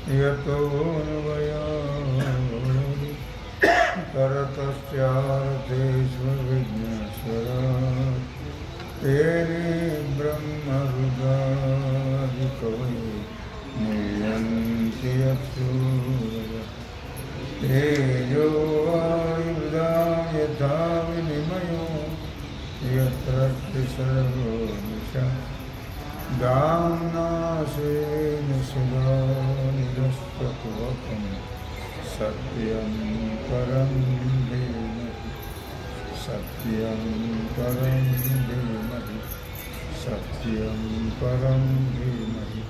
यतो न्वयामि करतस्यार्थेषु विघ्नेश्वरात् तेने ब्रह्मरुद्रादिकवये मुह्यन्ति यत्सूरयः तेजो वायुर्दां यथा विनिमयो यत्र सर्वो दिशा दाम्नासेन सदा निरस्तकुवकं सत्यं परं धीमहि सत्यं परं धीमहि सत्यं परं धीमहि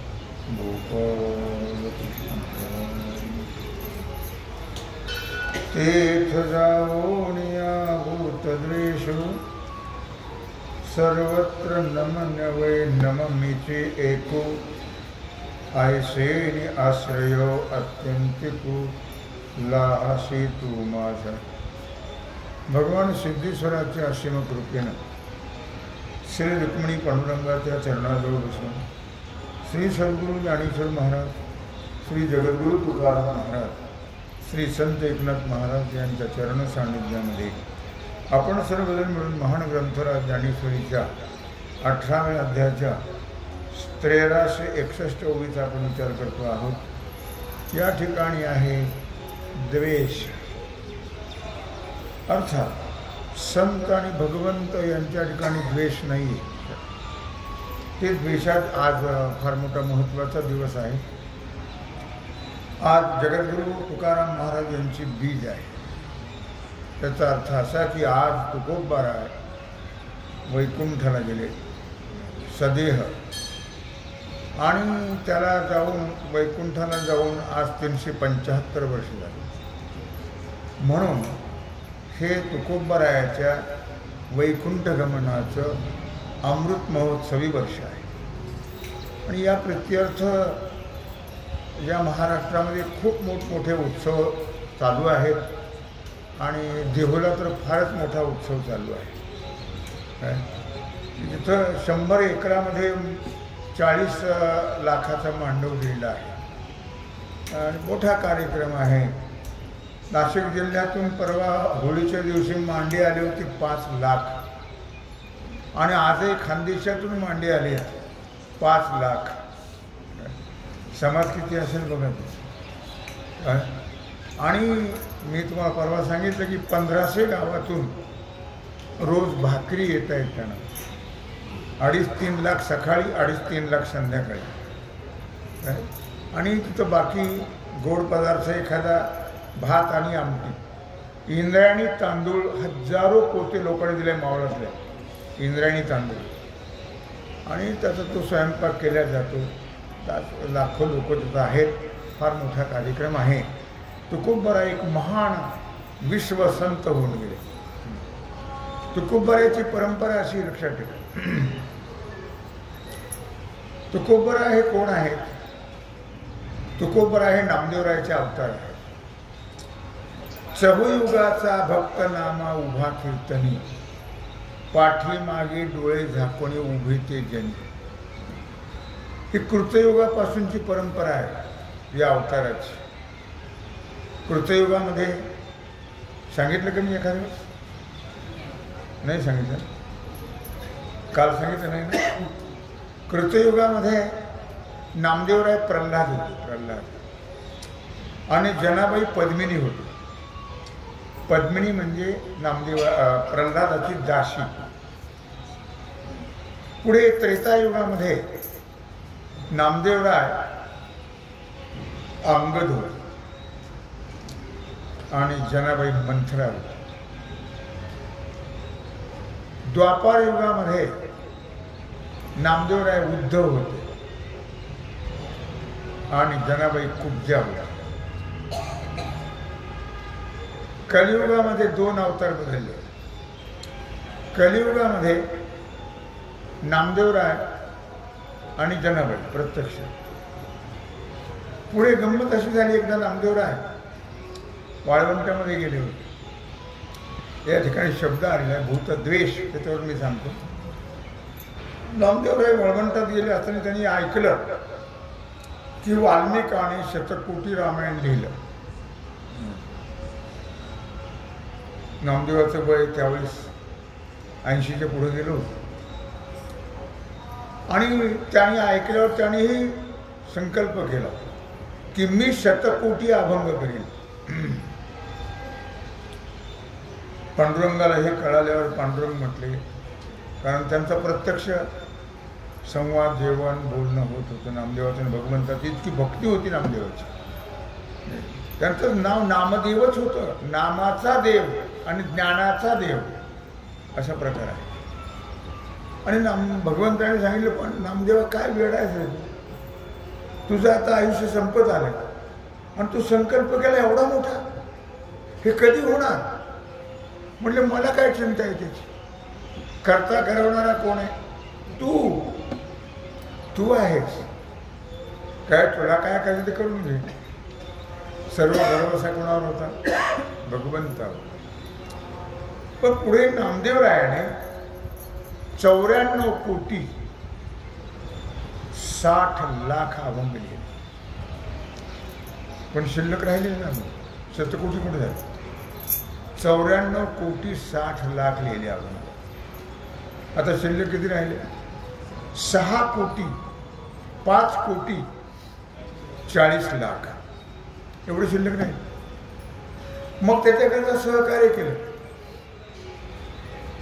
तीर्थजावोनिया भूतद्वेषु सर्वत्र नमन वै नममिति एको ऐसेनि आश्रयो अत्यंतिको लाहसी तू माझा. भगवान सिद्धेश्वराच्या असीम कृपेनं श्री रुक्मिणी पांडुरंगाच्या चरणाजवळ बसून श्री सद्गुरू ज्ञानेश्वर महाराज, श्री जगद्गुरू तुकाराम महाराज, श्री संत एकनाथ महाराज यांच्या चरण सान्निध्यामध्ये आपण सर्वजण मिळून महान ग्रंथराज ज्ञानेश्वरीच्या 18व्या अध्यायाच्या 1361 ओळीचा आपण विचार करतो आहोत. या ठिकाणी आहे द्वेष. अर्थात संत आणि भगवंत यांच्या ठिकाणी द्वेष नाही आहे. ते द्वेषात आज फार मोठा महत्त्वाचा दिवस आहे. आज जगद्गुरू तुकाराम महाराज यांची बीज आहे. त्याचा अर्थ असा की आज तुकोबारा वैकुंठाला गेले सदेह, आणि त्याला जाऊन वैकुंठाला जाऊन आज 375 वर्ष झाली. म्हणून हे तुकोबारायाच्या वैकुंठ गमनाचं अमृत महोत्सवी वर्ष आहे. आणि या प्रित्यर्थ या महाराष्ट्रामध्ये खूप मोठमोठे उत्सव चालू आहेत. आणि देहुला तर फारच मोठा उत्सव चालू आहे. तिथं 100 एकरामध्ये 40 लाखाचा मांडव दिलेला आहे. आणि मोठा कार्यक्रम आहे. नाशिक जिल्ह्यातून परवा होळीच्या दिवशी मांडी आली होती 5 लाख, आणि आजही खानदेशातून मांडी आली 5 लाख. समाज किती असेल बघा. आणि मी तुम्हाला परवा सांगितलं की 1500 गावातून रोज भाकरी येत आहेत त्यांना. 2.5-3 लाख सकाळी, 2.5-3 लाख संध्याकाळी. आणि तिथं बाकी गोड पदार्थ, एखादा भात आणि आमटी. इंद्रायणी तांदूळ हजारो पोते लोकांनी दिले मावळातल्या इंद्रायणी तांदूळ. आणि त्याचा तो स्वयंपाक केला जातो. लाखो लोक तिथं आहेत. फार मोठा कार्यक्रम आहे. तुकोबारा एक महान विश्वसंत होऊन गेले. तुकोबाराची परंपरा अशी लक्षात ठेवा. तुकोबारा हे कोण आहेत? तुकोबारा हे नामदेवरायाचे अवतार आहेत. चहुयुगाचा भक्त नामा उभा कीर्तनी, पाठीमागे डोळे झाकोणी उभे ते जनी. ही कृतयुगापासूनची परंपरा आहे या अवताराची. कृतयुगामध्ये सांगितलं का मी एखाद्या वेळेस? नाही सांगितलं? काल सांगितलं नाही ना? कृतयुगामध्ये नामदेवराय प्रल्हाद होते. प्रल्हाद आणि जनाबाई पद्मिनी होती. पद्मिनी म्हणजे प्रल्हादाची दासी. पुढे त्रेतायुगामध्ये नामदेवराय अंगद होते आणि जनाबाई मंथरा होती. द्वापार युगामध्ये नामदेवराय उद्धव होते आणि जनाबाई कुब्जा होत्या. कलियुगामध्ये 2 अवतार बदलले. कलियुगामध्ये नामदेवराय आणि जनाबाई प्रत्यक्ष. पुढे गंमत अशी झाली, एकदा नामदेवराय वाळवंटामध्ये गेले होते. या ठिकाणी शब्द आलेला आहे भूतद्वेष, त्याच्यावर मी सांगतो. नामदेवराय वाळवंटात गेले असताना त्यांनी ऐकलं की वाल्मिकाने शतकोटी रामायण लिहिलं. नामदेवाचं वय त्यावेळेस 80च्या पुढे गेलो होतं. आणि त्याने ऐकल्यावर त्यानेही संकल्प केला की मी शतकोटी अभंग करीन. पांडुरंगाला हे कळाल्यावर पांडुरंग म्हटले, कारण त्यांचा प्रत्यक्ष संवाद जेवण बोलणं होत होतं नामदेवाचं भगवंताची. इतकी भक्ती होती नामदेवाची. त्यांचं नाव नामदेवच होतं. नामाचा देव आणि ज्ञानाचा देव अशा प्रकार आहे. आणि भगवंताने सांगितलं, पण नामदेवा काय वेळ आहे तुझं, आता आयुष्य संपत आलं आणि तू संकल्प केला एवढा मोठा, हे कधी होणार? म्हटले मला काय चिंता आहे त्याची, करता करवणारा कोण आहे? तू आहेस. काय तुला काय करायचं ते करून घे. सर्व भरवसा कोणावर होता? भगवंतावर. पण पुढे नामदेवरायाने 94 कोटी 60 लाख अभंग लिहिले. पण शिल्लक राहिले ना, शतकोटी कुठे झाले? 94 कोटी 60 लाख लिहिले अभंग. आता शिल्लक किती राहिले? 6 कोटी 5 कोटी 40 लाख एवढे शिल्लक नाही. मग त्याच्याकरता सहकार्य केलं.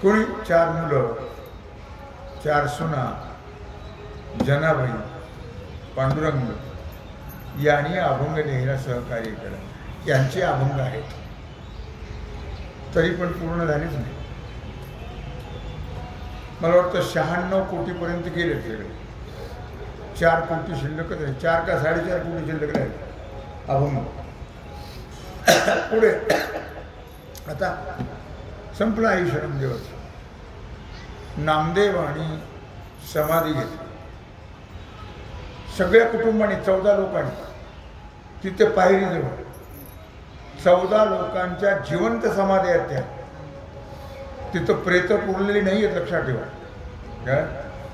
कोणी? 4 मुलं, 4 सुना, जनाबाई, पांडुरंग यांनी अभंग लिहायला सहकार्य केलं. यांचे अभंग आहेत, तरी पण पूर्ण झालेच नाही. मला वाटतं 96 कोटीपर्यंत गेले सगळे. 4 कोटी शिल्लकच आहे. 4 का 4.5 कोटी शिल्लक राहिले अभंग. पुढे आता संपलं आयुष्य नामदेवाचं. नामदेवानी समाधी घेतली. सगळ्या कुटुंबाने 14 लोकांनी तिथे पायरीजवळ 14 लोकांच्या जिवंत समाधी आहेत. त्या तिथं प्रेत पुरलेली नाही आहेत, लक्षात ठेवा. काय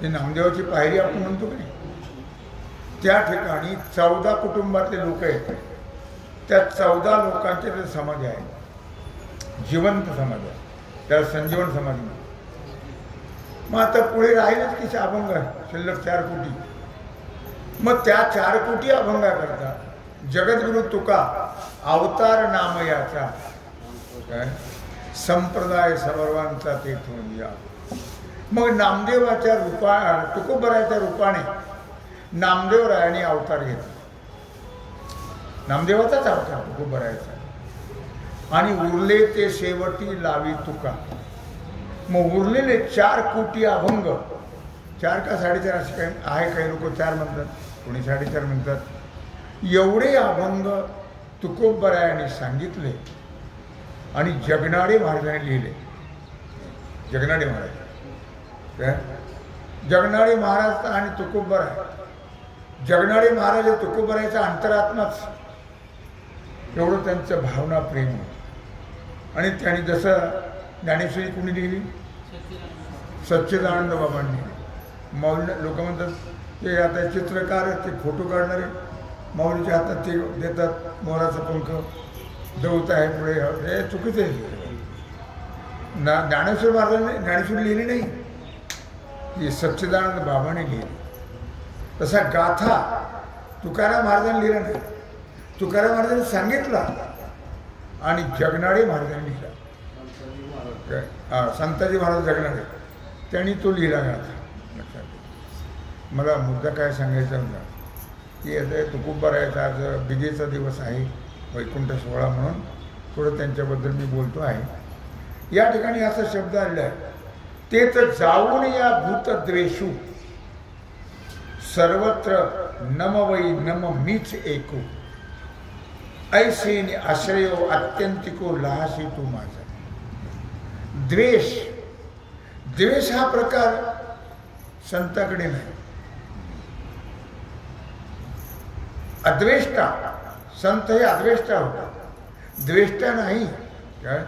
ती नामदेवाची पायरी आपण म्हणतो की नाही, त्या ठिकाणी 14 कुटुंबातले लोक आहेत. त्या 14 लोकांच्या तिथे समाधी आहे, जिवंत समाधी आहे. त्याला संजीवन समाधी म्हणतात. मग आता पुढे राहिलंच की अभंग शिल्लक 4 कोटी. मग त्या 4 कोटी अभंगाकरता जगद्गुरु तुका अवतार नाम याचा काय संप्रदाय सर्वांचा तेथून या. मग नामदेवाच्या तुकोबराच्या रूपाने नामदेवरायाने अवतार घेतला. नामदेवाचाच अवतार तुकोबरायाचा. आणि उरले ते शेवटी लावी तुका. मग उरलेले 4 कोटी अभंग, 4 का 4.5 असे काही आहे. काही लोक 4 म्हणतात, कोणी 4.5 म्हणतात. एवढे अभंग तुकोबरायाने सांगितले आणि जगनाडे महाराजांनी लिहिले. जगनाडे महाराज काय? जगनाडे महाराज आणि तुकोबराय. जगनाडे महाराज तुकोबरायाचा अंतरात्माच एवढं त्यांचं भावना प्रेम. आणि त्यांनी जसं ज्ञानेश्वरी कुणी लिहिली? सच्चिदानंद बाबांनी. मौली लोक म्हणतात ते आता चित्रकार ते फोटो काढणारे माऊलीच्या हातात ते देतात मोराचं पंख, दौत आहे पुढे. हे चुकीचं आहे. ज्ञानेश्वर महाराजांनी ज्ञानेश्वरी लिहिली नाही, ही सच्चिदानंद बाबाने लिहिली. तसा गाथा तुकाराम महाराजांनी लिहिला नाही. तुकाराम महाराजांनी सांगितला आणि जगनाडे महाराजांनी लिहिला. संताजी महाराज जगनाडे त्यांनी तो लिहिला गाथा. लक्षात. मला मुद्दा काय सांगायचा होता की आता तुकोबरायाचा आज बिजेचा दिवस आहे, वैकुंठ सोहळा म्हणून थोडं त्यांच्याबद्दल मी बोलतो आहे. या ठिकाणी असा शब्द आलेला आहे, तेच जाऊन या भूतद्वेषू सर्वत्र नम वै नम मीच एकू ऐसे आश्रयो अत्यंतिको लहाशी तू माझा. द्वेष, द्वेष हा प्रकार संताकडे नाही. अद्वेष्टा, संत हे अद्वेष्टा होता, द्वेष्टा नाही. काय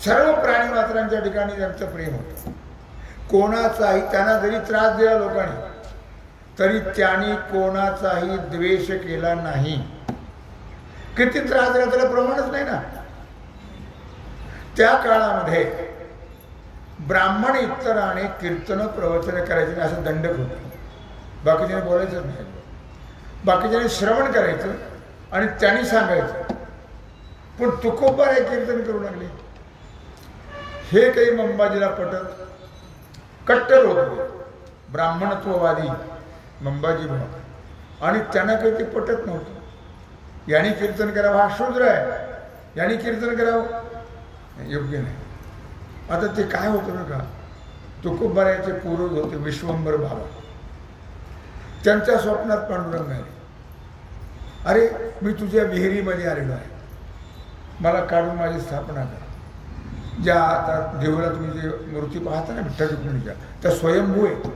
सर्व प्राणी मात्रांच्या ठिकाणी त्यांचं प्रेम होतं. कोणाचाही त्यांना जरी त्रास दिला लोकांनी तरी त्यांनी कोणाचाही द्वेष केला नाही. किती त्रास झाला त्याला प्रमाणच नाही ना. त्या काळामध्ये ब्राह्मण इतराने कीर्तन प्रवचन करायचे असं दंडक होतं. बाकीच्याने बोलायचं नाही, बाकीच्याने श्रवण करायचं आणि त्यांनी सांगायचं. पण तुकोबा हे कीर्तन करू लागले. हे काही मंबाजीला पटत. कट्टर होते ब्राह्मणत्ववादी मंबाजी बाबा, आणि त्यांना काही ते पटत नव्हतं. यांनी कीर्तन करावं, हा शूद्र आहे, यांनी कीर्तन करावं योग्य नाही. आता ते काय होतं ना का, तुकोबारायचे पूर्वज होते विश्वंभर बाबा. त्यांच्या स्वप्नात पांडुरंग आले. अरे मी तुझ्या विहिरीमध्ये आलेलो आहे, मला काढून माझी स्थापना कर. ज्या आता देवाला तुम्ही जे मूर्ती पाहता ना विठ्ठल रुक्मिणीच्या, त्या स्वयंभू आहेत,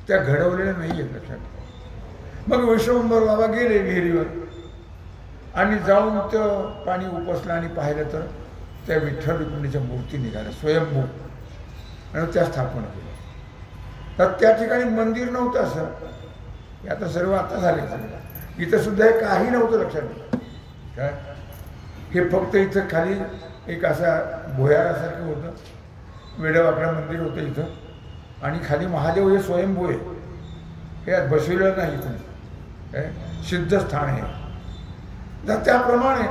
त्या घडवलेल्या नाही आहेत लक्षात. मग विश्वंभर बाबा गेले विहिरीवर आणि जाऊन ते पाणी उपसलं आणि पाहिलं तर त्या विठ्ठल रुक्मिणीच्या मूर्ती निघाल्या स्वयंभू, आणि त्या स्थापना केल्या. तर त्या ठिकाणी मंदिर नव्हतं असं. हे आता सर्व आता झाले. इथं सुद्धा हे काही नव्हतं लक्षात. काय हे फक्त इथं खाली एक असा भुयारासारखं होतं, वेडवाकडं मंदिर होतं इथं, आणि खाली महादेव हे स्वयंभू आहे. हे बसविलं नाही कोणी, काय सिद्ध स्थान आहे. तर त्याप्रमाणे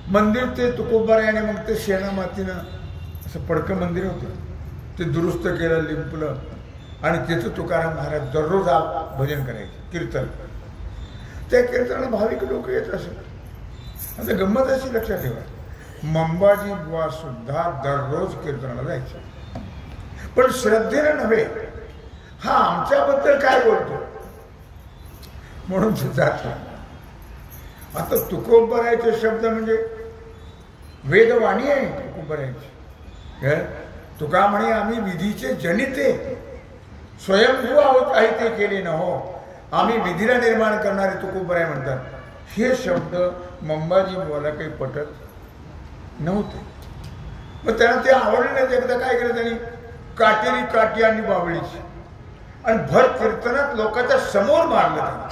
मंदिर ते तुकोबारायाने मग ते शेणा मातीनं असं पडकं मंदिर होतं, ते दुरुस्त केलं, लिंपलं, आणि तिथं तुकाराम महाराज दररोज भजन करायचे, कीर्तन. त्या कीर्तनाला भाविक लोक येत असत. आता गंमत अशी लक्षात ठेवा, मंबाजी बुवा सुद्धा दररोज कीर्तनाला जायचे, पण श्रद्धेने नव्हे. हा आमच्याबद्दल काय बोलतो म्हणून जात. आता तुकोबारायचे शब्द म्हणजे वेदवाणी आहे. तुकोबारायची तुका म्हणे आम्ही विधीचे जनिते, स्वयंभू आहोत, काही ते केले न हो, आम्ही विधीला निर्माण करणारे तुकोबाराय म्हणतात. हे शब्द मंबाजी बुवाला काही पटत नव्हते. मग त्यांना ते आवडले नाही. एकदा काय केलं त्यांनी, काटेरी काठी आणि बावळीची, आणि भर कीर्तनात लोकांच्या समोर मारलं त्यांना.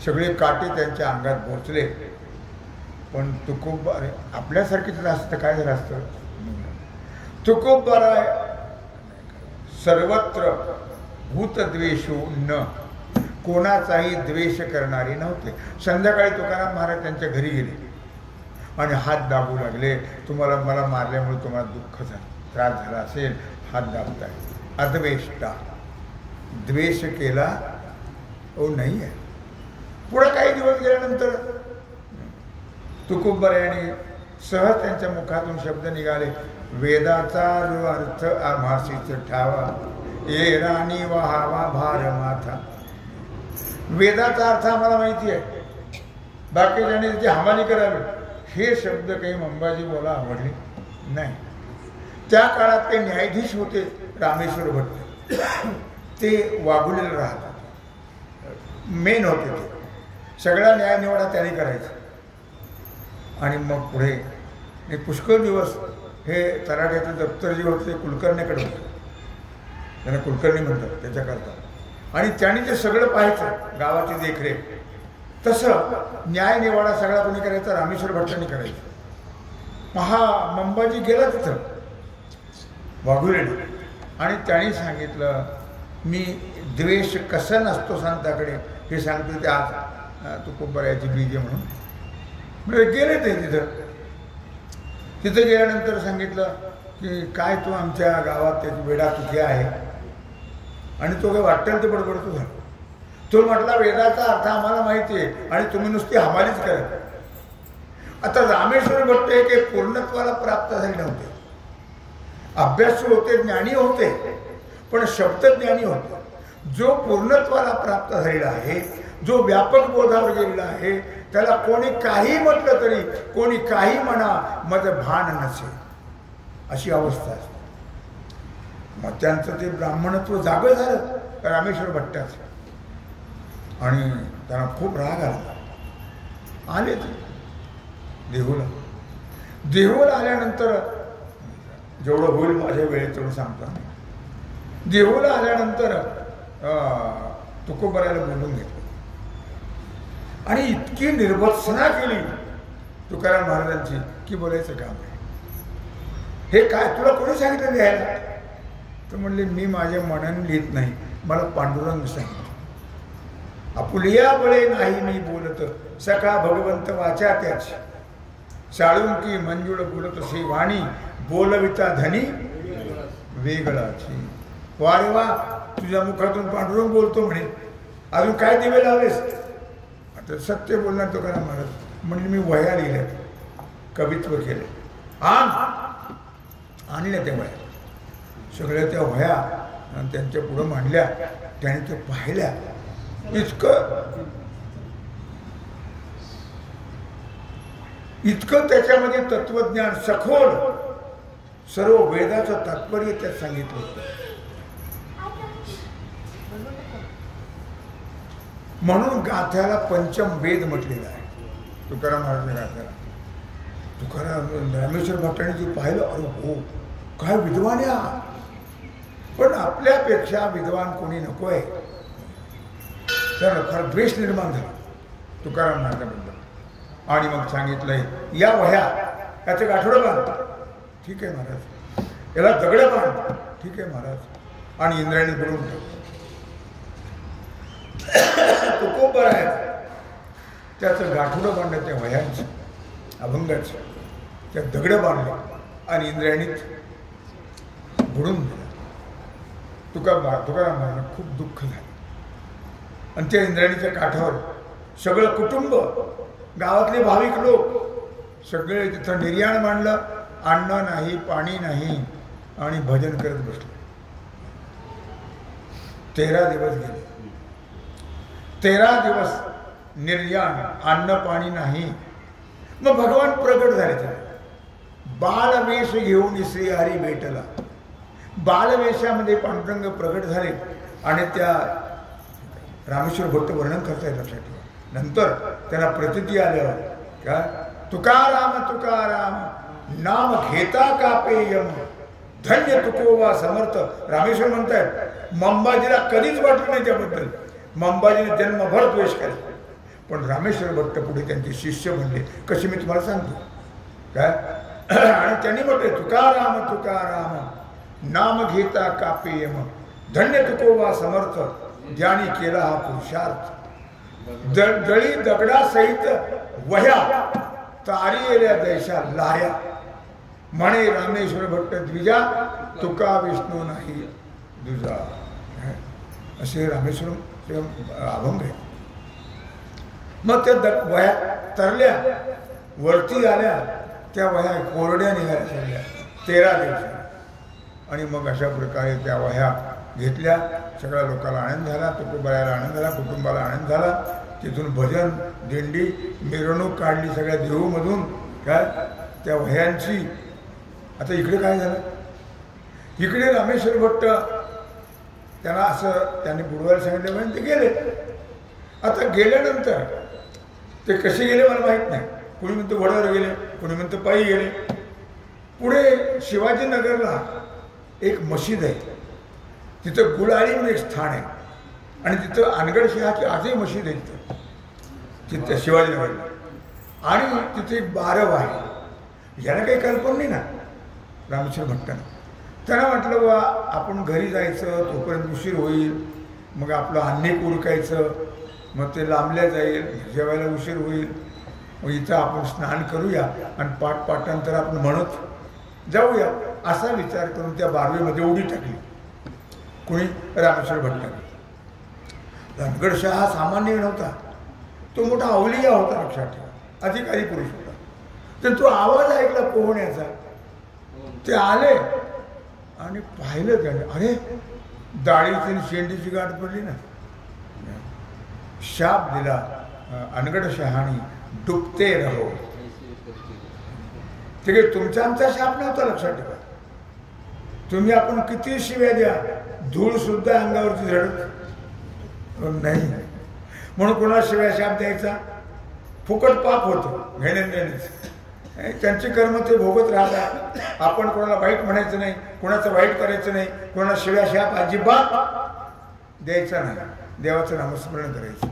सगळे काटे त्यांच्या अंगात पोचले. पण तुकोबाराय आपल्यासारखीच असतं. काय झालं असतं, तुकोबाराय सर्वत्र भूतद्वेषो न, कोणाचाही द्वेष करणारे नव्हते. संध्याकाळी तुकाराम महाराज त्यांच्या घरी गेले आणि हात दाबू लागले. तुम्हाला मला मारल्यामुळे तुम्हाला दुःख झालं, त्रास झाला असेल, हात दाबताय. अद्वेष्टा, द्वेष केला ओ नाही आहे. पुढे काही दिवस गेल्यानंतर तुकोबारायाने सहज त्यांच्या मुखातून शब्द निघाले, वेदाचा जो अर्थ आभासीच ठावा, ये राणी वहावा भार माथा. वेदाचा अर्थ आम्हाला माहिती आहे, बाकीच्याने त्याची हमाली करावी. हे शब्द काही मंबाजी बोला आवडले नाही. त्या काळात ते न्यायाधीश होते रामेश्वर भट्ट, ते वाघुलेला राहतात, मेन होते. ते सगळा न्याय निवाडा त्यांनी करायचा. आणि मग पुढे पुष्कळ दिवस हे तराट्याचं दप्तर जे होतं ते कुलकर्णीकडे होतं, त्यांना कुलकर्णी म्हणतात त्याच्याकरता. आणि त्यांनी ते सगळं पाहायचं, गावाची देखरेख. तसं न्याय निवाडा सगळा कोणी करायचा, रामेश्वर भट्टांनी करायचं. हा मंबाजी गेला तिथं वाघुलेला, आणि त्यांनी सांगितलं, मी द्वेष कसं नसतो संताकडे हे सांगतो. ते आज तुकोबारायाची बीजे म्हणून म्हणजे गेले ते तिथं गेल्यानंतर सांगितलं की काय तू आमच्या गावात त्याची वेडा तुझी आहे. आणि तो काय वाटेल ते बडबडतो झाला. तो म्हटला, वेदाचा अर्थ आम्हाला माहिती आहे आणि तुम्ही नुसती हमालीच करा. आता रामेश्वर भट्ट हे काही पूर्णत्वाला प्राप्त झाले नव्हते, अभ्यासू होते, ज्ञानी होते, पण शब्दज्ञानी होते. जो पूर्णत्वाला प्राप्त झालेला आहे, जो व्यापक बोधावर गेलेला आहे, त्याला कोणी काही म्हटलं तरी, कोणी काही म्हणा, मग भान नसे, अशी अवस्था असते. मग त्यांचं ते ब्राह्मणत्व जागं झालं रामेश्वर भट्टाचं, आणि त्यांना खूप राग आला. आले ते देहूला आल्यानंतर, जेवढं होईल माझ्या वेळेत तेवढं सांगतो. देहूला आल्यानंतर तुकोबरायला बोलून घेतलं आणि इतकी निर्भत्सना केली तुकाराम महाराजांची की बोलायचं काम आहे. हे काय तुला कोणी सांगितलं लिहायला? तर म्हणले मी माझ्या मनाने लिहित नाही, मला पांडुरंग सांगितलं. आपुलिया बळे नाही मी बोलत सखा भगवंत वाचा त्याची साळुंकी मंजुळ बोलत श्री वाणी बोलविता धनी वेगळाची. वारे वा, तुझ्या मुखातून पांडुरंग बोलतो म्हणे, अजून काय दिवे लावलेस? आता सत्य बोलणार तुकाराम महाराज. म्हणजे मी वह्या लिहिल्या, कवित्व केले, आणल्या त्या वह्या, सगळ्या त्या वह्या आणि त्यांच्या पुढं मांडल्या. त्याने ते पाहिल्या, इतकं त्याच्यामध्ये तत्वज्ञान सखोल, सर्व वेदाचं तात्पर्य त्यात सांगितलं होतं. म्हणून गाथ्याला पंचम वेद म्हटलेला आहे. तुकाराम महाराजांच्या गाथ्याला तुकाराम रामेश्वर भट्टाने जे पाहिलं, अरे हो काय विद्वान या, पण आपल्यापेक्षा विद्वान कोणी नको आहे. त्याला फार द्वेष निर्माण झाला तुकाराम महाराजांबद्दल. आणि मग सांगितलंय या वह्या याचं गाठोडं बांध, ठीक आहे महाराज, याला दगड बांध, ठीक आहे महाराज, आणि इंद्रायणी बोलून ठेव. तुकोबर आहे त्याचं गाठोडं बांधलं त्या वह्यांचं, अभंगाचं, त्या दगड बांधलं आणि इंद्रायणीत बुडून दिलं. तुकाराम महाराजांना खूप दुःख झालं. आणि त्या इंद्रायणीच्या काठावर सगळं कुटुंब, गावातले भाविक लोक सगळे तिथं निर्याण मांडलं, अन्न नाही, पाणी नाही, आणि भजन करत बसले. 13 दिवस गेले. 13 दिवस निर्याण, अन्न पाणी नाही. मग भगवान प्रगट झाले. त्याला बालवेश घेऊन श्रीहरी भेटला. बालवेशामध्ये पांडुरंग प्रगट झाले आणि त्या रामेश्वर भट्ट वर्णन करतायत, लक्षात ठेवा. नंतर त्यांना प्रतीती आल्यावर काय, तुकाराम तुकाराम नाम घेता कापेयम धन्य तुकोबा समर्थ. रामेश्वर म्हणतायत मंबाजीला कधीच वाटलं नाही त्याबद्दल, मंबाजीने जन्मभर द्वेष केला, पण रामेश्वर भट्ट पुढे त्यांचे शिष्य बनले. कसे मी तुम्हाला सांगतो काय. आणि त्यांनी म्हटले तुकाराम तुकाराम नाम घेता कापेयम धन्य तुकोबा समर्थ, ज्याने केला हा पुरुषार्थ. जळी दगडासहित वह्या तारियेल्या दैशा लाया, म्हणे रामेश्वर भट्ट द्विजा तुका विष्णू नाही दुजा. असे रामेश्वर अभंग आहे. मग त्या वह्या तरल्या, वरती आल्या, त्या वह्या कोरड्या निघाल्या सगळ्या 13 दिवसात. आणि मग अशा प्रकारे त्या वह्या घेतल्या. सगळ्या लोकांना आनंद झाला, तुकोबरायला आनंद झाला, कुटुंबाला आनंद झाला. तिथून भजन दिंडी मिरवणूक काढली सगळ्या देहूमधून काय त्या वह्यांची. आता इकडे काय झालं, इकडे रामेश्वर भट्ट त्यांना असं त्यांनी बुडवायला सांगितलं म्हणून ते गेले. आता गेल्यानंतर ते कसे गेले मला माहीत नाही. कोणी म्हणतं वड्यावर गेले, कोणी म्हणतं पायी गेले. पुढे शिवाजीनगरला एक मशीद आहे, तिथं गुलाळी म्हणून एक स्थान आहे, आणि तिथं अनगड शहाची आजही मशीद आहे तिथं शिवाजीनगरला. आणि तिथे एक बारव आहे. याला काही कल्पना नाही ना रामेश्वर भट्टांना. त्यांना म्हटलं बा आपण घरी जायचं, तोपर्यंत उशीर होईल, मग आपलं अन्नेक उरकायचं, मग ते लांबल्या जाईल, जेवायला उशीर होईल, मग इथं आपण स्नान करूया आणि पाठांतर आपण म्हणत जाऊया. असा विचार करून त्या बारवेमध्ये उडी टाकली. कोणी? रामेश्वर भट्टाने. रणगडशाह हा सामान्य नव्हता, तो मोठा अवलिया होता, लक्षात ठेवा, अधिकारी पुरुष होता. तर तो आवाज ऐकला पोहण्याचा, ते आले आणि पाहिलं त्याने, अरे दाढीची शेंडीची गाठ पडली ना. शाप दिला अनगडशहानी, डुबते रहो. ठीक आहे, तुमचा आमचा शाप नव्हता, लक्षात ठेवा. तुम्ही आपण किती शिव्या द्या, धूळ सुद्धा अंगावरती झडत नाही. म्हणून कोणाला शिव्या शाप द्यायचा, फुकट पाप होतं, घेण्याच. त्यांचे कर्म ते भोगत राहतात. आपण कोणाला वाईट म्हणायचं नाही, कोणाचं वाईट करायचं नाही, कोणाला शिव्या शाप अजिबात द्यायचा नाही, देवाचं नामस्मरण करायचं.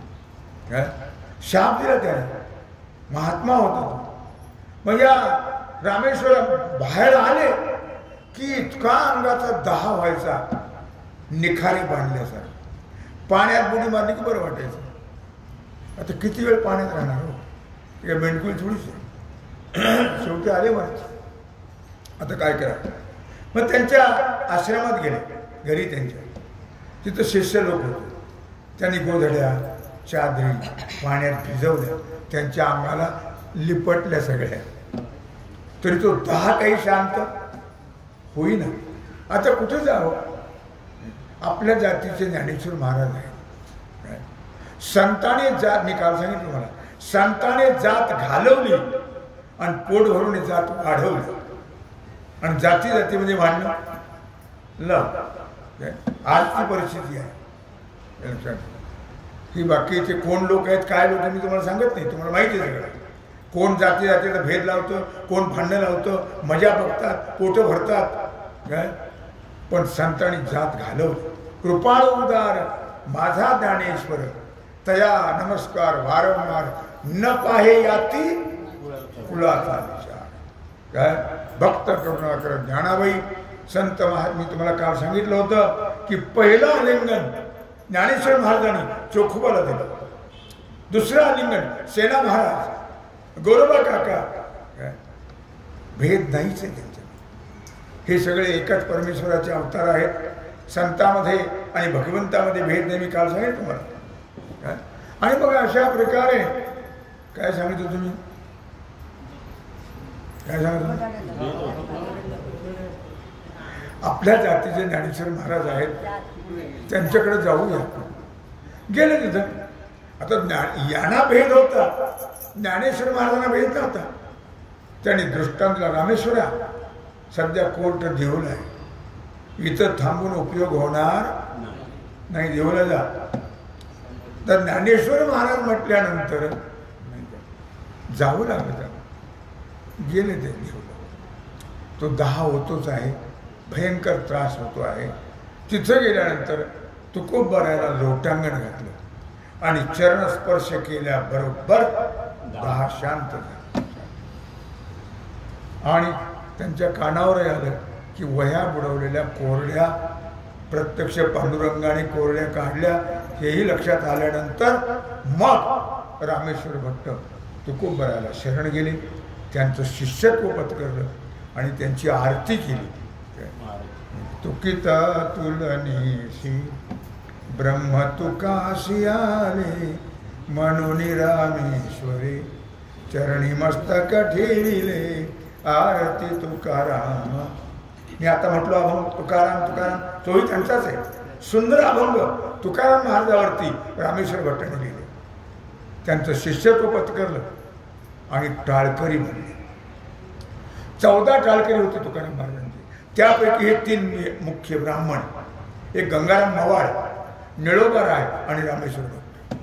शाप दिला त्याने, महात्मा होता तो. मग या रामेश्वर बाहेर आले की इतका अंगाचा दाह व्हायचा, निखारे बांधल्यासारखं. पाण्यात बुडी मारली की बरं वाटायचं. आता किती वेळ पाण्यात राहणार हो, या मेंढकुळी थोडीच. शेवटी आले मारत. आता काय करा. मग त्यांच्या आश्रमात गेले, घरी त्यांच्या. तिथं शिष्य लोक होते. त्यांनी गोधड्या चादरी पाण्यात भिजवल्या, त्यांच्या अंगाला लिपटल्या सगळ्या. तरी तो दाह काही शांत होईना. आता कुठे जावं. आपल्या जातीचे ज्ञानेश्वर महाराज आहेत. संताने जात, मी काल सांगितलं मला, संताने जात घालवली आणि पोट भरून जात वाढवली. आणि जाती जातीमध्ये भांडणं आजची परिस्थिती आहे. ही बाकीचे कोण लोक आहेत, काय लोक, मी तुम्हाला सांगत नाही, तुम्हाला माहिती आहे सगळं. कोण जाती जातीला भेद लावतं, कोण भांडणं लावतं, मजा बघतात, पोटं भरतात. काय पण संतांनी जात घालवली. कृपाळ उदार माझा ज्ञानेश्वर, तया नमस्कार वारंवार, न पाहे याती कुलाचा विचार. काय भक्त करुणाकर ज्ञानाबाई संत महात्मी. तुम्हाला काल सांगितलं होतं की पहिलं आलिंगन ज्ञानेश्वर महाराजांनी चोखोबाला दिलं. दुसरं आलिंगन सेना महाराज, गोरोबा काका. भेद नाहीच आहे त्यांच्या. हे सगळे एकच परमेश्वराचे अवतार आहेत. संतामध्ये आणि भगवंतामध्ये भेद नाही, मी काल सांगितलं तुम्हाला. आणि मग अशा प्रकारे काय सांगितलं तुम्ही, काय सांगितलं. आपल्या जातीचे ज्ञानेश्वर महाराज आहेत, त्यांच्याकडे जाऊया. गेले तिथं. आता यांना भेद होता, ज्ञानेश्वर महाराजांना भेद नव्हता. त्यांनी दृष्टांतला, रामेश्वरा सध्या कोर्ट देऊळ आहे, इथं थांबून उपयोग होणार नाही, देऊळला जा. तर ज्ञानेश्वर महाराज म्हटल्यानंतर जावं लागलं त्यांना. गेले ते देऊळला. तो दाह होतोच आहे, भयंकर त्रास होतो आहे. तिथं गेल्यानंतर तुकोबारायला लोटांगण घातलं आणि चरणस्पर्श केल्याबरोबर दाह शांत झाला. आणि त्यांच्या कानावर आलं की वह्या बुडवलेल्या कोरड्या, प्रत्यक्ष पांडुरंगाने कोरड्या काढल्या, हेही लक्षात आल्यानंतर मग रामेश्वर भट्ट तुकोबारायला शरण गेले. त्यांचं शिष्यत्व पत्करलं आणि त्यांची आरती केली. तुकिता तुलनीशी ब्रह्म तुकाशी आले, म्हणून रामेश्वरे चरणी मस्तक ठेविले, आरती तुकाराम. मी आता म्हटलो अभंग तुकाराम तुकाराम, तोही त्यांचाच आहे. सुंदर अभंग तुकाराम महाराजावरती रामेश्वर भट्टाने लिहिले. त्यांचं शिष्यत्व पत्करलं आणि टाळकरी बनले. 14 टाळकरी होते तुकाराम महाराजांचे. त्यापैकी हे 3 मुख्य ब्राह्मण, एक गंगाराम मवाळ, निळोबा राय आणि रामेश्वर भट्ट.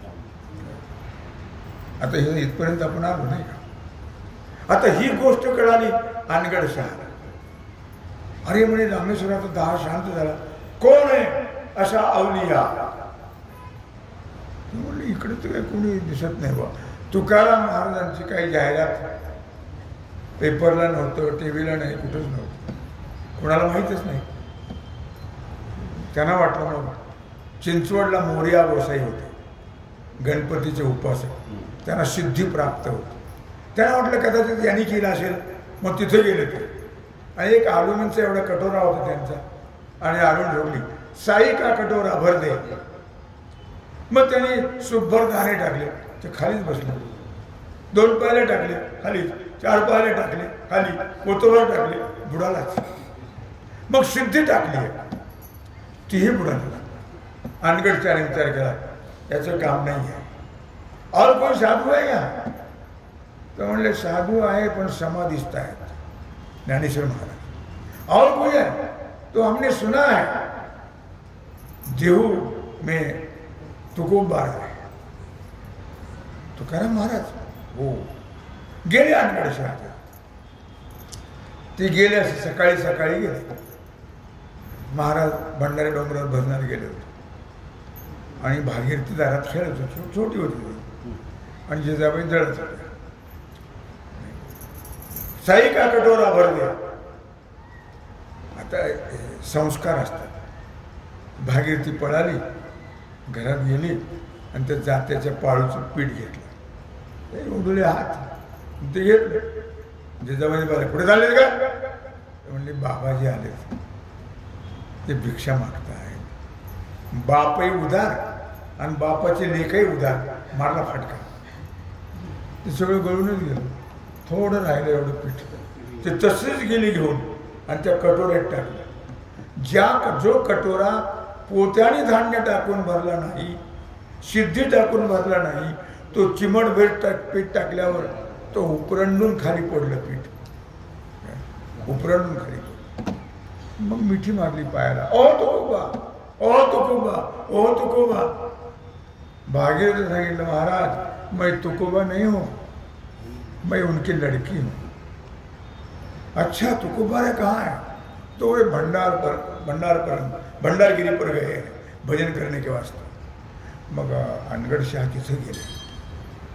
आता हे इथपर्यंत आपण आलो नाही का. आता ही गोष्ट कळाली अनगड शहर. अरे म्हणे रामेश्वराचा दाह शांत झाला, कोण आहे असा अवलिया. म्हणले इकडे तर कोणी दिसत नाही बा. तुकाराम महाराजांची काही जाहिरात पेपरला नव्हतं, टीव्हीला नाही, कुठंच नव्हतं, कोणाला माहीतच नाही. त्यांना वाटलं म्हणून चिंचवडला मोरिया गोसाई होते, गणपतीचे उपासक, त्यांना सिद्धी प्राप्त होती. त्यांना वाटलं कदाचित यांनी केलं असेल, मग तिथे गेले ते. आणि एक आलुमींचा एवढा कटोरा होता त्यांचा, आणि आणून ठेवली, साई का कटोरा भर दे. मग त्यांनी सुभर दाणे टाकले, ते खालीच बसले. 2 पायले टाकले खाली, 4 पायले टाकले खाली, कोतोवर टाकले, बुडालाच. मग सिद्धी टाकली, तीही बुडाला. अनगडच्याने विचार केला याचं काम नाही आहे, और कोई साधू आहे या. तो म्हणले साधू आहे पण समाधिस्थ आहेत ज्ञानेश्वर महाराज. और कोई है तो हमने सुना है देहू में तुकोबार आहे. तुकाराम महाराज हो गेले अनगड शहरात. ते गेले सकाळी सकाळी गेले. महाराज भंडारी डोंगरावर भजनाला गेले होते. आणि भागीरथी दारात खेळत होती, छोटी होती ती, आणि जिजाबाई जळत होत्या. साई का कटोरा भर द्या. आता संस्कार असतात. भागीरथी पळाली, घरात गेली आणि त्या जात्याच्या पाळूचं पीठ घेतलं, ते उडले हात, ते घेतलं. जिजाबाई बाला कुठे झाले का? म्हणले बाबाजी आले, ते भिक्षा मागताय. बापही उदार आणि बापाचे लेखही उदार. मारला फटका, ते सगळं गळूनच गेलं. थोडं राहिलं एवढं पीठ, ते तसेच गेली घेऊन आणि त्या कटोऱ्यात टाकलं. जो कटोरा पोत्याने धान्य टाकून भरला नाही, सिद्धी टाकून भरला नाही, तो चिमटभर पीठ टाकल्यावर तो उपरंडून खाली पडलं. पीठ उपरंडून खाली पडलं. मग मिठी मारली पायाला, ओ तुकोबा, ओ तुकोबा, ओ तुकोबा. भागीरथी सांगितलं, महाराज मैं तुकोबा नहीं हूं, मैं उनकी लड़की हूं. अच्छा तुकोबा रे कहाँ है? तो वे भंडारगिरी पर गए भजन करने के वास्ते. मग अनगड शाह तिथे गेले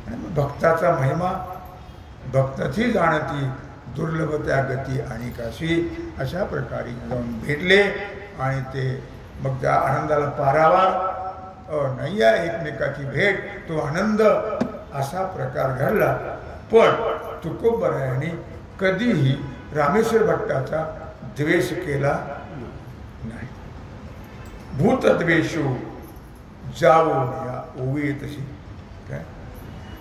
आणि मग भक्ताचा महिमा भक्ताची जाणती, दुर्लभ त्या गती आणि काशी. अशा प्रकारे जाऊन भेटले आणि ते मग त्या आनंदाला पारावार नाही आहे. एकमेकाची भेट, तो आनंद, असा प्रकार घडला. पण तुकोबरायांनी कधीही रामेश्वर भट्टाचा द्वेष केला नाही. भूतद्वेषो जावो या ओवी तशी. काय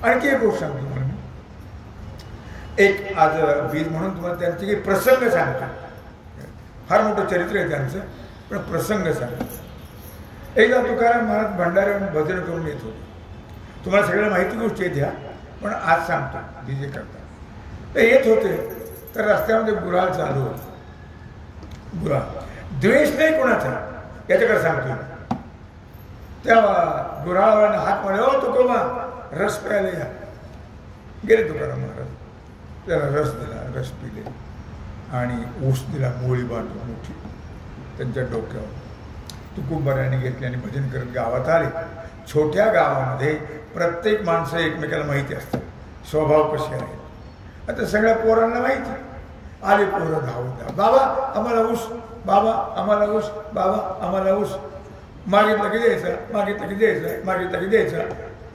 आणखी एक गोष्ट सांगतो तुम्हाला मी. एक आज बीज म्हणून तुम्हाला त्यांचे काही प्रसंग सांगतो. फार मोठं चरित्र आहे त्यांचं, पण प्रसंग सांगतो. एकदा तुकाराम महाराज भंडाऱ्याहून भजन करून येत होते. तुम्हाला सगळ्या माहिती गोष्टी आहेत ह्या, पण आज सांगतो बीजे करता. ते येत होते तर रस्त्यामध्ये गुऱ्हाळ चालू होतं. गुऱ्हाळ द्वेष नाही कोणाचा, याच्याकडे सांगतो. त्या गुऱ्हाळाने हात मारले, ओ तुकोबा रस प्यायला या. गेले तुकाराम महाराज, त्याला रस दिला, रस पिले आणि ऊस दिला, मोळी बांधून मोठी त्यांच्या डोक्यावर. तुकोबराने घेतले आणि भजन करत गावात आले. छोट्या गावामध्ये प्रत्येक माणसं एकमेकाला माहिती असतात, स्वभाव कसे आहेत. आता सगळ्या पोरांना माहिती. आले पोरं धावत, बाबा आम्हाला ऊस, बाबा आम्हाला ऊस, बाबा आम्हाला ऊस. मागितलं की द्यायचं, मागितलं की द्यायचं, मागितलं की द्यायचं.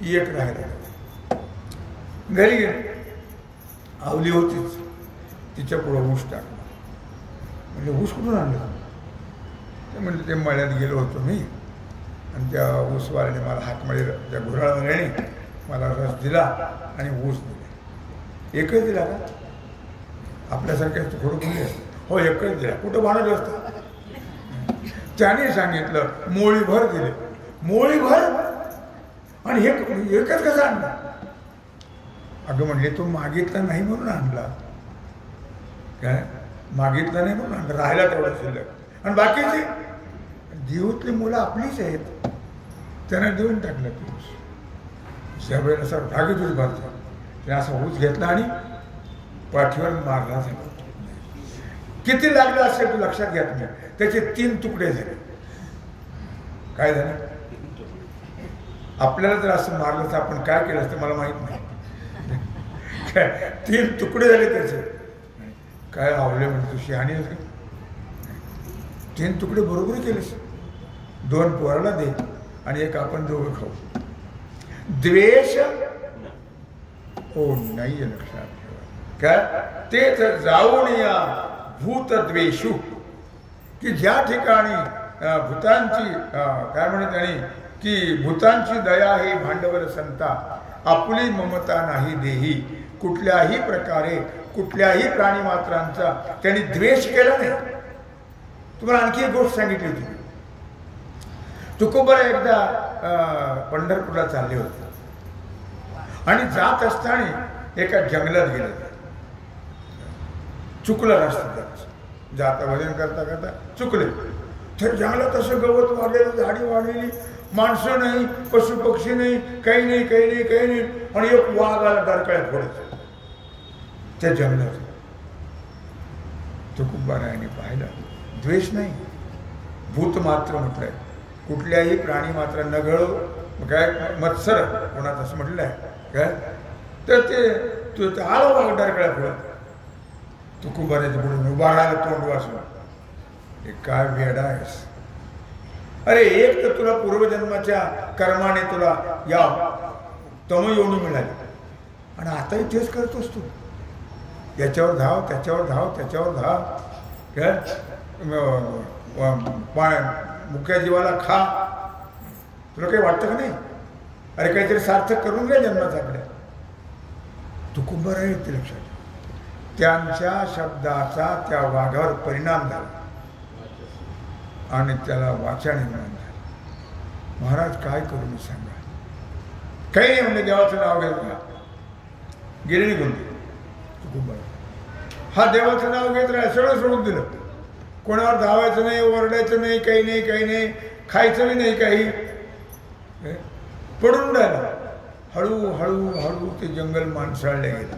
एक राहिला. घरी गेले, आवली होतीच, तिच्या पुढं ऊस टाकला. म्हणजे ऊस कुठून आणलं? ते म्हणजे ते मळ्यात गेलो होतो मी आणि त्या ऊसवाल्याने मला हातमध्ये, त्या घोराळवाल्याने मला रस दिला आणि ऊस दिले. एकच दिला का? आपल्यासारख्या थोडं कुणी असतं. हो एकच दिला. कुठं भांडत असतं? त्याने सांगितलं मोळीभर दिले. मोळीभर? आणि हे एकच कसं आणला? अगं म्हणले तो मागितला नाही म्हणून आणला. काय मागितलं नाही म्हणून आणला, राहिला तेवढं शिल्लक. आणि बाकीचे देऊतली मुलं आपलीच आहेत, त्यांना देऊन टाकलं. ऊस त्यावेळेला असं रागीतूच भरतो. त्याने असा ऊस घेतला आणि पाठीवर मारला. झाला. किती लागलं असेल तू लक्षात घ्या तुम्ही. त्याचे 3 तुकडे झाले. काय झालं? आपल्याला जर असं मारलं तर आपण काय केलं असतं मला माहित नाही. 3 तुकडे झाले त्याचे. काय आवले म्हणजे तू शहाणी आहेस का? 3 तुकडे बरोबर केलेस. 2 पोराला दे आणि 1 आपण दोघं खाऊ. द्वेष हो नाही लक्षात ठेवा. काय तेच जाऊन या भूतद्वेषू, की ज्या ठिकाणी भूतांची काय म्हणत त्यांनी की भूतांची दया ही भांडवल संता, आपली ममता नाही देही. कुठल्याही प्रकारे कुठल्याही प्राणी मात्रांचा त्यांनी द्वेष केला नाही. तुम्हाला आणखी एक गोष्ट सांगितली होती. तुकोबा एकदा पंढरपूरला चालले होते आणि जात असताना एका जंगलात गेले. चुकलं रस्ता, जाता भजन करता करता चुकले. तर जंगलात असं गवत वाढलेलं, झाडी वाढलेली, माणसं नाही, पशु पक्षी नाही, काही नाही काही नाही काही नाही. आणि एक वाघ आला डरकाळ्यात पडत त्या जंगलात. तुकोबारायांनी पाहिलं. द्वेष नाही, भूत मात्र म्हटलंय. कुठल्याही प्राणी मात्र न घडो काय मत्सर कोणाचं असं म्हटलं आहे काय तर ते आलं वाघ डरकळ्या पुढं तू कुंभाराच्या पुढे उभा राहिला तोंड वाचून हे काय वेडा आहेस. अरे एक तर तुला पूर्वजन्माच्या कर्माने तुला या तमयोनी मिळाली आणि आताही तेच करतोस तू. याच्यावर धाव त्याच्यावर धाव त्याच्यावर धाव काय मुख्या जीवाला खा. तुला काही वाटतं का नाही. अरे काहीतरी सार्थक करून घ्या जन्माचा आपल्या. तू कुंभार आहे ते लक्षात. त्यांच्या शब्दाचा त्या वाघावर परिणाम झाला आणि त्याला वाचा निर्माण झाला. महाराज काय करू मी सांगा. काही नाही म्हणजे देवाचं नाव घेतलं गेले निघून कुंभार. हा देवाचं नाव घेत राहा सगळं सोडून दिलं. कोणावर धावायचं नाही ओरडायचं नाही काही नाही काही नाही खायचं नाही काही पडून राहिलं. हळूहळू हळू ते जंगल माणसाळले गेलं.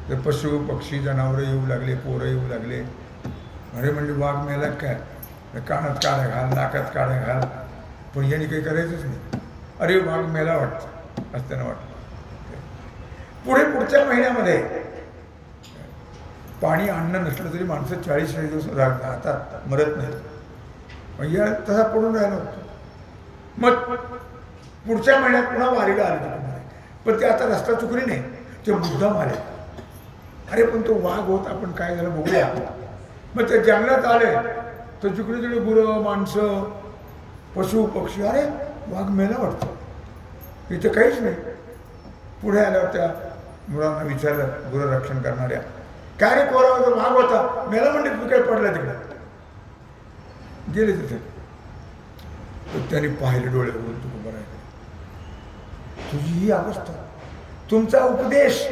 ते पशु पक्षी जनावरं येऊ लागले पोरं येऊ लागले. अरे म्हणजे वाघ मेला काय कानात काड्या घाल नाकात काड्या घाल पण याने काही करायचंच नाही. अरे वाघ मेला वाटतं असं त्यांना वाटतं. पुढच्या महिन्यामध्ये पाणी आणणं नसलं तरी माणसं 40 दिवस राहतात मरत नाही. या तसा पडून राहिला होतो. मग पुढच्या महिन्यात पुन्हा वारीला आले पण ते आता रस्ता चुकली नाही ते मुद्दाम आले. अरे पण तो वाघ होत आपण काय झालं बघूया. मग ते जंगलात आले तर जिकडे तिकडे गुरं माणसं पशु पक्षी अरे वाघ मेला वाटतं इथं काहीच नाही. पुढे आल्यावर त्या मुलांना विचारलं गुररक्षण करणाऱ्या काय रे पोरावर वाघ होता मेला म्हणजे तू काय पडला तिकडे गेले तिथे. तर त्यांनी पाहिले डोळे बोलून तू बरं आहे तुझी ही अवस्था तुमचा उपदेश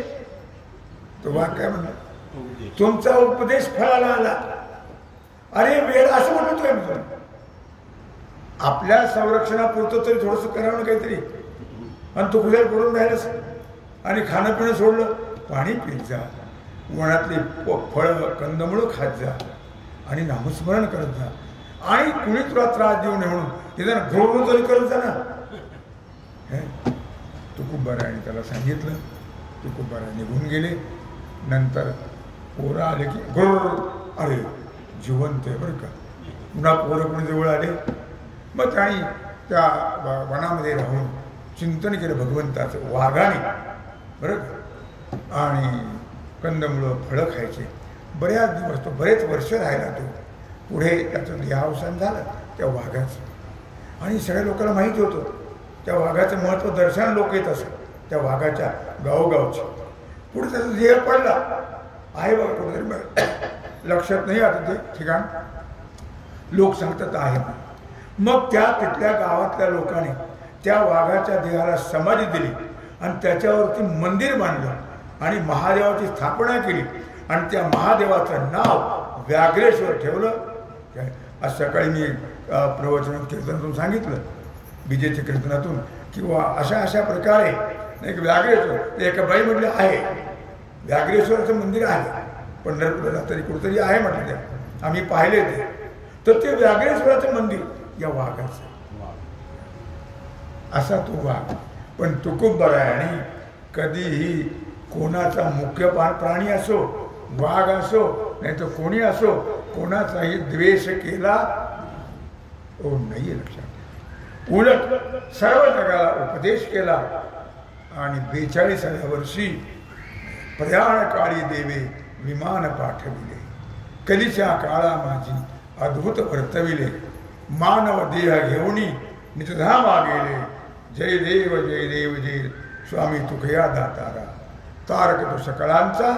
तो वाघ काय म्हणला तुमचा उपदेश फळाला आला. अरे वेळ असं म्हणतोय मी तुला आपल्या संरक्षणापुरतं तरी थोडंसं करावं काहीतरी आणि तू कुठे पडून राहिलंस आणि खाणं पिणं सोडलं. पाणी पीत जा वनातली फळं कंदमुळं खात जा आणि नामस्मरण करत जा आणि कुणी तुला त्रास देऊ नये म्हणून निदान घोळ तरी करत जा ना. तुकुबाराने त्याला सांगितलं. तुकुबारा निघून गेले. नंतर पोरं आले की घोर अरे जिवंत आहे बरं का. पुन्हा पोरं कोणी जवळ आले. मग त्याने त्या वनामध्ये राहून चिंतन केलं भगवंताचं वाघाने बरं का. आणि कंदमुळं फळं खायचे. बऱ्याच दिवस तो बरेच वर्ष राहिला. तो पुढे त्याचं देहावसान झालं त्या वाघाचं आणि सगळ्या लोकांना माहिती होतं त्या वाघाचं महत्त्व. दर्शन लोक येत असत त्या वाघाच्या गावोगावचे. पुढे त्याचा देह पडला आहे बघा कुठेतरी लक्षात नाही आता ते ठिकाण लोक सांगतात आहे. मग त्या तिथल्या गावातल्या लोकांनी त्या वाघाच्या देहाला समाधी दिली आणि त्याच्यावरती मंदिर बांधलं आणि महादेवाची स्थापना केली आणि त्या महादेवाचं नाव व्याघ्रेश्वर ठेवलं. आज सकाळी मी प्रवचनात कीर्तनातून सांगितलं विजेच्या कीर्तनातून किंवा अशा प्रकारे एक व्याघ्रेश्वर एका बाई म्हटलं आहे व्याघ्रेश्वराचं मंदिर आहे पंढरपूरला तरी कुठेतरी आहे म्हटलं ते आम्ही पाहिले ते. तर ते व्याघ्रेश्वराचं मंदिर या वाघाचं असा तो वाघ. पण तुकुब्बर आहे आणि कधीही कोणाचा मुख्य प्राणी असो वाघ असो नाही तर कोणी असो कोणाचाही द्वेष केला तो नाही लक्षात. उलट सर्व जगाला उपदेश केला आणि 42व्या वर्षी प्रयाणकाळी देवे विमान पाठविले. कलीच्या काळा माझी अद्भुत वर्तविले. मानव देह घेऊनी निजधामा गेले. जय देव जय देव जय स्वामी तुकया दातारा. तारक तो सकळांचा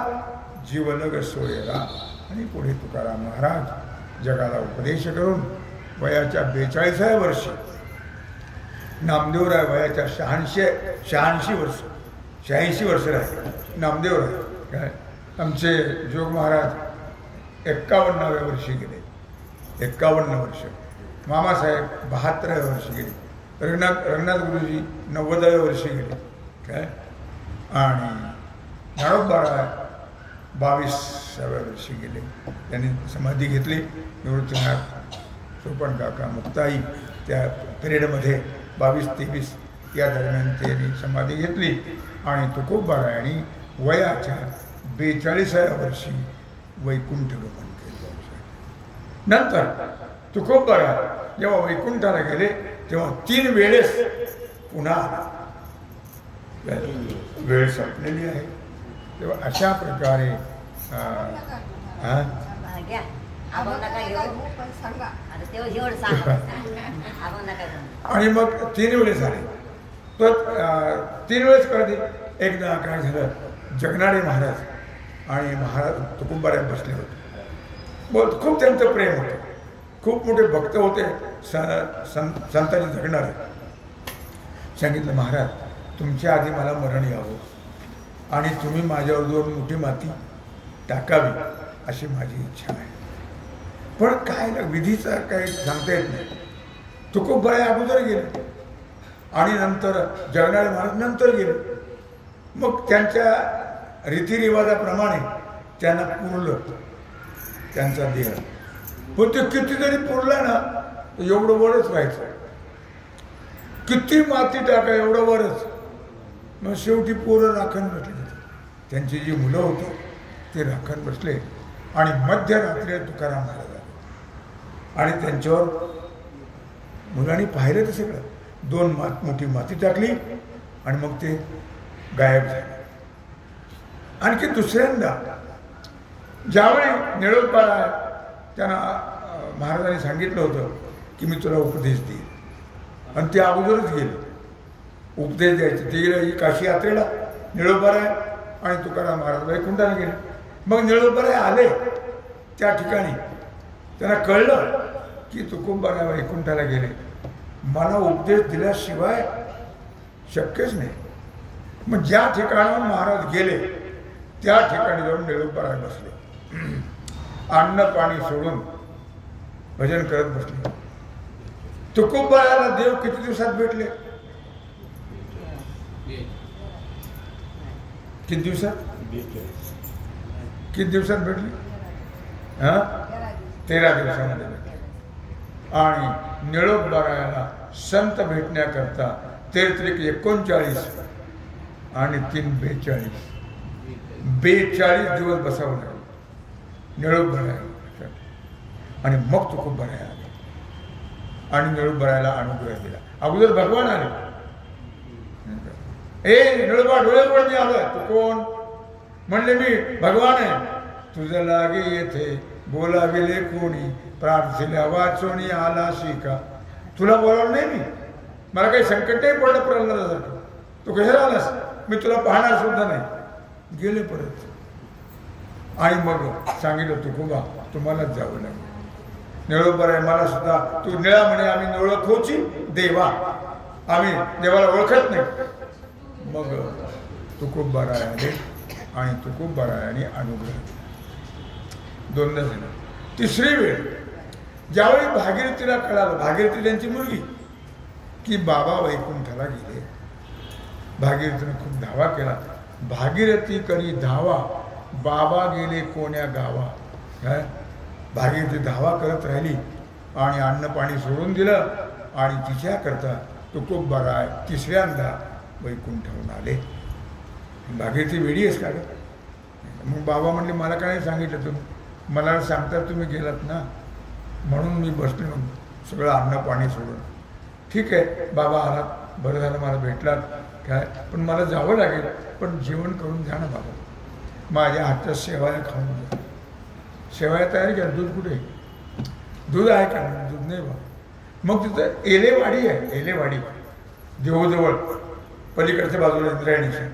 जीवलग सोयरा. आणि पुढे तुकाराम महाराज जगाला उपदेश करून वयाच्या 42व्या वर्षी नामदेवराय वयाच्या 86 वर्ष 86 वर्ष राहिले नामदेवराय काय. आमचे जोग महाराज 51व्या वर्षी गेले. 51 वर्ष. मामासाहेब 72व्या वर्षी गेले. रंगनाथ गुरुजी 90व्या वर्षी गेले काय. आणि ज्ञानोबाराय 22व्या वर्षी गेले. त्यांनी समाधी घेतली. निवृत्तीनाथ सोपण काका मुक्ताई त्या पिरियडमध्ये 22-23 या दरम्यान त्यांनी समाधी घेतली आणि तुकोबारायांनी वयाच्या 42व्या वर्षी वैकुंठ गमन केलं. नंतर तुकोबाराय जेव्हा वैकुंठाला गेले तेव्हा 3 वेळेस पुन्हा वेळ संपलेली आहे. तेव्हा अशा प्रकारे आणि मग 3 वेळेस झाले. तर 3 वेळेस कळते. एकदा काय झालं, जगनाडे महाराज आणि महाराज तुकोबाराय बसले होते. बहुत खूप त्यांचं प्रेम होतं, खूप मोठे भक्त होते, संतांचे जगणारे. सांगितलं, महाराज तुमच्या आधी मला मरण यावं आणि तुम्ही माझ्यावर 2 मोठी माती टाकावी अशी माझी इच्छा आहे. पण काय ना, विधीचा काही सांगता येत नाही. तुकोबाराय अगोदर गेले आणि नंतर जगनाडे महाराज नंतर गेले. मग त्यांच्या रीतिरिवाजाप्रमाणे त्यांना पुरलं त्यांचा देह. पण ते किती जरी पुरला ना एवढं वरच व्हायचं. किती माती टाका एवढं वरच. मग शेवटी पोरं राखण बसले. त्यांची जी मुलं होती ते राखण बसले आणि मध्यरात्री तुकाराम महाराज आले आणि त्यांच्यावर मुलांनी पाहिलं ते सगळं. 2 मोठी माती टाकली आणि मग ते गायब झाले. आणखी दुसऱ्यांदा ज्यावेळी निळोबाराय त्यांना महाराजांनी सांगितलं होतं की मी तुला उपदेश देईन आणि ते अगोदरच गेले उपदेश द्यायचे. ते गेले काशी यात्रेला निळोबाराय आणि तुकाराम महाराज वैकुंठाला गेले. मग निळोबाराय आले त्या ठिकाणी. त्यांना कळलं की तुकोबाराय वैकुंठाला गेले. मला उपदेश दिल्याशिवाय शक्यच नाही. मग ज्या ठिकाणावर महाराज गेले त्या ठिकाणी जाऊन निळोबाराय बसले. अन्न पाणी सोडून भजन करत बसले. तुकोबारायला देव किती दिवसात भेटले? किती दिवसात? किती दिवसात भेटले? 13 दिवसामध्ये भेटले. आणि निळोबारायाला संत भेटण्याकरता 33-39 आणि 3-42 दिवस बसावं लागलं निळोबाराय. आणि मग तुकोबाराय आले आणि निळोबारायला अनुग्रह दिला. अगोदर भगवान आले. ए निळोबा डोळे पण मी आलोय. तू कोण? म्हणले मी भगवान आहे. तुझं लागे येथे बोलाविले कोणी प्रार्थीला वाचोनी आला शिका. तुला बोलावलं नाही मी. मला काही संकट नाही पडलं प्रल्हादासारखं. तू कशाला आलास? मी तुला पाहणार सुद्धा नाही. गेले परत. आणि मग सांगितलं तुकोबा तुम्हालाच जावं लागेल. निळोबाराय मला सुद्धा तू निळा म्हणे आम्ही ओळखोची देवा. आम्ही देवाला ओळखत नाही. मग तुकोबाराय आले आणि तुकोबारायाने अनुग्रह दिला. 2दा झालं. 3री वेळ ज्यावेळी भागीरथीला कळालं, भागीरथी त्यांची मुलगी, की बाबा वैकुंठाला गेले. भागीरथीने खूप धावा केला. भागीरथी करी धावा बाबा गेले कोण्या गावा. काय भागीरथी धावा करत राहिली आणि अन्न पाणी सोडून दिलं आणि तिच्याकरता तुकोबाराय 3ऱ्यांदा वैकुंठावरून आले. भागीरथी वेडी आहेस का? मग बाबा म्हणले मला काय सांगितलं तुम्ही? मला सांगता तुम्ही गेलात ना म्हणून मी बसले. मग सगळं अन्न पाणी सोडून. ठीक आहे बाबा आलात, बरं झालं मला भेटलात. काय पण मला जावं लागेल. पण जेवण करून जा ना बाबा. माझ्या हातच्या शेवाया खाऊन जा. शेवाया तयार केल्या. दूध कुठे? दूध आहे का? दूध नाही बा. मग तिथं एलेवाडी आहे. एलेवाडी देवजवळ पलीकडच्या बाजूला इंद्रायणीच्या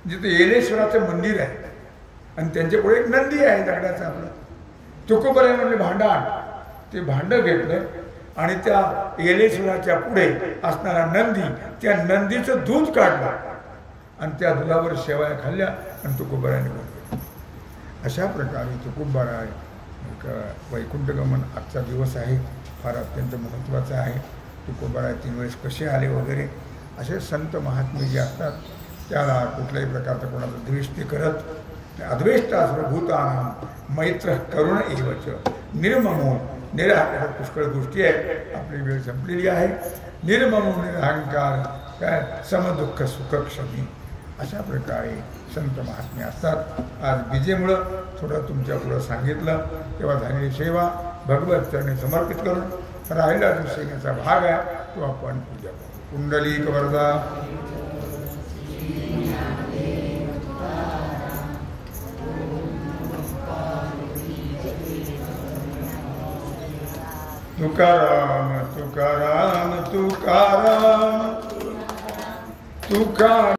जिथे एलेश्वराचं मंदिर आहे आणि त्यांच्या पुढे एक नंदी आहे दगडाचं. आपलं तुकोबाराय म्हणले भांडं आण. ते भांडं घेतलं आणि त्या एलेश्वराच्या पुढे असणारा नंदी, त्या नंदीचं दूध काढलं आणि त्या दुधावर शेवाया खाल्ल्या आणि तुकोबारायाने बोलले. अशा प्रकारे तुकोबाराय वैकुंठ गमन आजचा दिवस आहे, फार अत्यंत महत्त्वाचा आहे. तुकोबाराय 3 वेळेस कसे आले वगैरे असे संत महात्मे जे असतात त्याला कुठल्याही प्रकारचा कोणाचा द्वेष ते करत. अद्वेष्टा सर्वभूतानां मैत्र करुण एवच निर्ममो निराहार पुष्कळ गोष्टी आहेत. आपली वेळ संपलेली आहे. निर्मम निरहंकार काय समदुःख सुखक्षमी अशा प्रकारे संत महात्मे असतात. आज विजेमुळं थोडं तुमच्या पुढं सांगितलं तेव्हा झालेली सेवा भगवत चरणी समर्पित करून राहिला जो सेवेचा भाग आहे तो आपण पूजा करू. कुंडलिक वरदा. तुकाराम तुकाराम तुकाराम तुकाराम